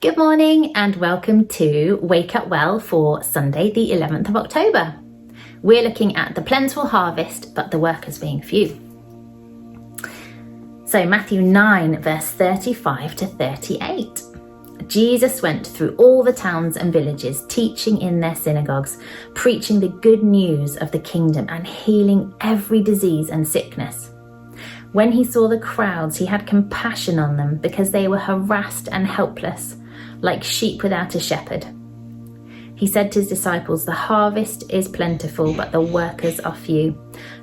Good morning and welcome to Wake Up Well for Sunday the 11th of October. We're looking at the plentiful harvest but the workers being few. So Matthew 9 verse 35 to 38. Jesus went through all the towns and villages, teaching in their synagogues, preaching the good news of the kingdom and healing every disease and sickness. When he saw the crowds, he had compassion on them because they were harassed and helpless, like sheep without a shepherd. He said to his disciples, "The harvest is plentiful, but the workers are few.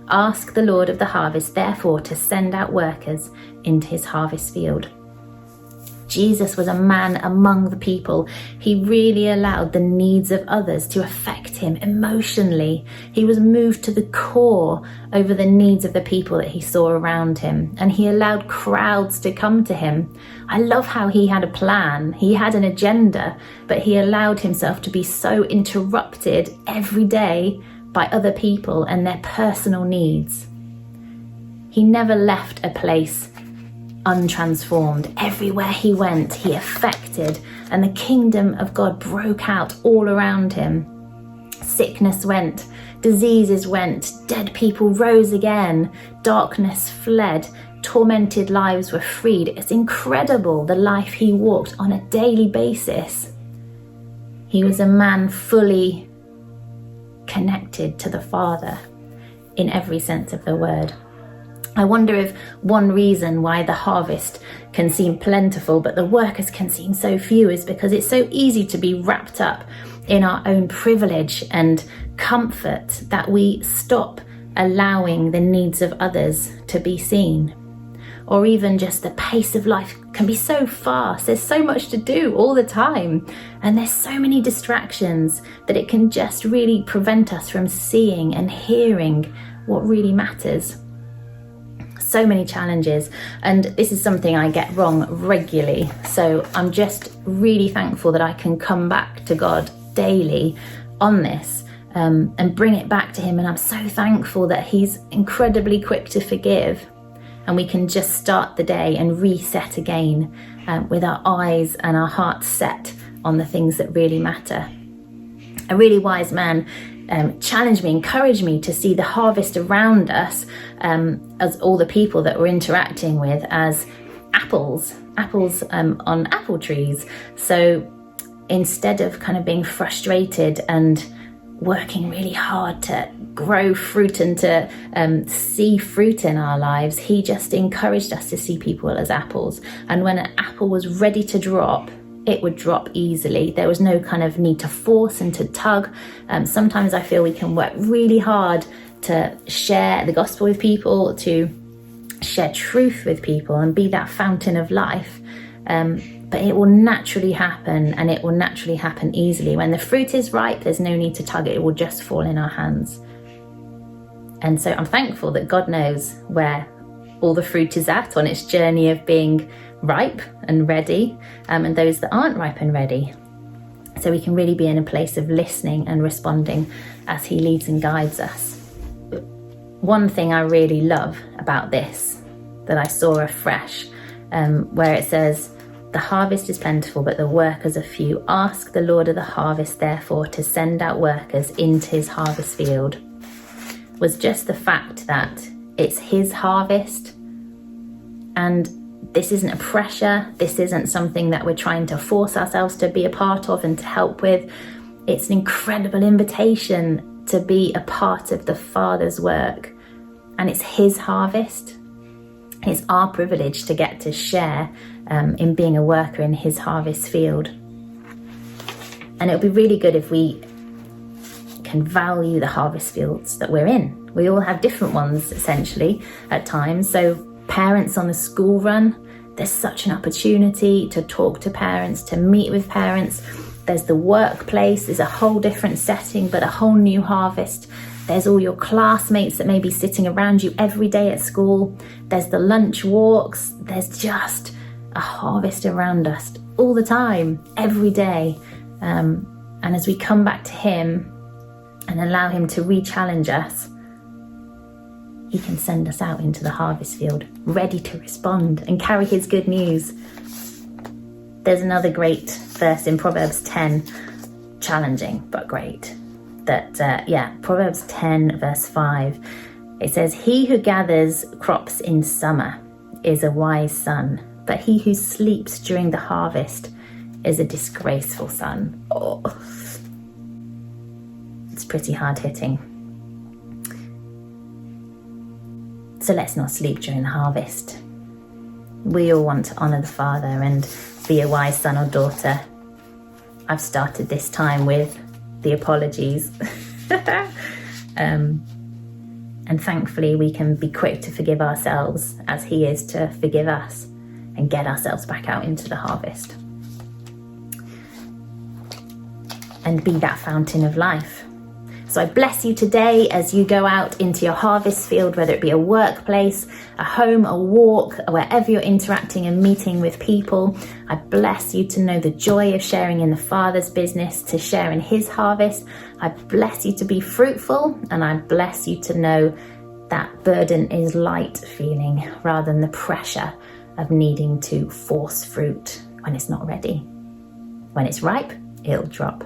Ask the Lord of the harvest, therefore, to send out workers into his harvest field." Jesus was a man among the people. He really allowed the needs of others to affect him emotionally. He was moved to the core over the needs of the people that he saw around him, and he allowed crowds to come to him. I love how he had a plan. He had an agenda, but he allowed himself to be so interrupted every day by other people and their personal needs. He never left a place untransformed. Everywhere he went, he affected, and the kingdom of God broke out all around him. Sickness went, diseases went, dead people rose again, darkness fled, tormented lives were freed. It's incredible the life he walked on a daily basis. He was a man fully connected to the Father in every sense of the word. I wonder if one reason why the harvest can seem plentiful but the workers can seem so few is because it's so easy to be wrapped up in our own privilege and comfort that we stop allowing the needs of others to be seen. Or even just the pace of life can be so fast. There's so much to do all the time, and there's so many distractions that it can just really prevent us from seeing and hearing what really matters. So many challenges, and this is something I get wrong regularly, so I'm just really thankful that I can come back to God daily on this and bring it back to him. And I'm so thankful that he's incredibly quick to forgive, and we can just start the day and reset again with our eyes and our hearts set on the things that really matter. A really wise man challenged me, encouraged me to see the harvest around us as all the people that we're interacting with as apples on apple trees. So instead of kind of being frustrated and working really hard to grow fruit and to see fruit in our lives, he just encouraged us to see people as apples. And when an apple was ready to drop, it would drop easily. There was no kind of need to force and to tug. Sometimes I feel we can work really hard to share the gospel with people, to share truth with people and be that fountain of life. But it will naturally happen, and it will naturally happen easily. When the fruit is ripe, there's no need to tug it. It will just fall in our hands. And so I'm thankful that God knows where all the fruit is at on its journey of being ripe and ready, and those that aren't ripe and ready. So we can really be in a place of listening and responding as he leads and guides us. One thing I really love about this, that I saw afresh, where it says, "The harvest is plentiful, but the workers are few. Ask the Lord of the harvest, therefore, to send out workers into his harvest field," was just the fact that it's his harvest, and this isn't a pressure. This isn't something that we're trying to force ourselves to be a part of and to help with. It's an incredible invitation to be a part of the Father's work, and it's his harvest. It's our privilege to get to share in being a worker in his harvest field. And it would be really good if we can value the harvest fields that we're in. We all have different ones, essentially, at times. So parents on the school run, there's such an opportunity to talk to parents, to meet with parents. There's the workplace, there's a whole different setting, but a whole new harvest. There's all your classmates that may be sitting around you every day at school. There's the lunch walks. There's just a harvest around us all the time, every day. And as we come back to him and allow him to re-challenge us, he can send us out into the harvest field, ready to respond and carry his good news. There's another great verse in Proverbs 10, challenging but great. Proverbs 10 verse 5. It says, "He who gathers crops in summer is a wise son, but he who sleeps during the harvest is a disgraceful son." Oh, it's pretty hard hitting. So let's not sleep during the harvest. We all want to honour the Father and be a wise son or daughter. I've started this time with the apologies. And thankfully we can be quick to forgive ourselves as he is to forgive us and get ourselves back out into the harvest. And be that fountain of life. So I bless you today as you go out into your harvest field, whether it be a workplace, a home, a walk, wherever you're interacting and meeting with people. I bless you to know the joy of sharing in the Father's business, to share in his harvest. I bless you to be fruitful, and I bless you to know that burden is light feeling rather than the pressure of needing to force fruit when it's not ready. When it's ripe, it'll drop.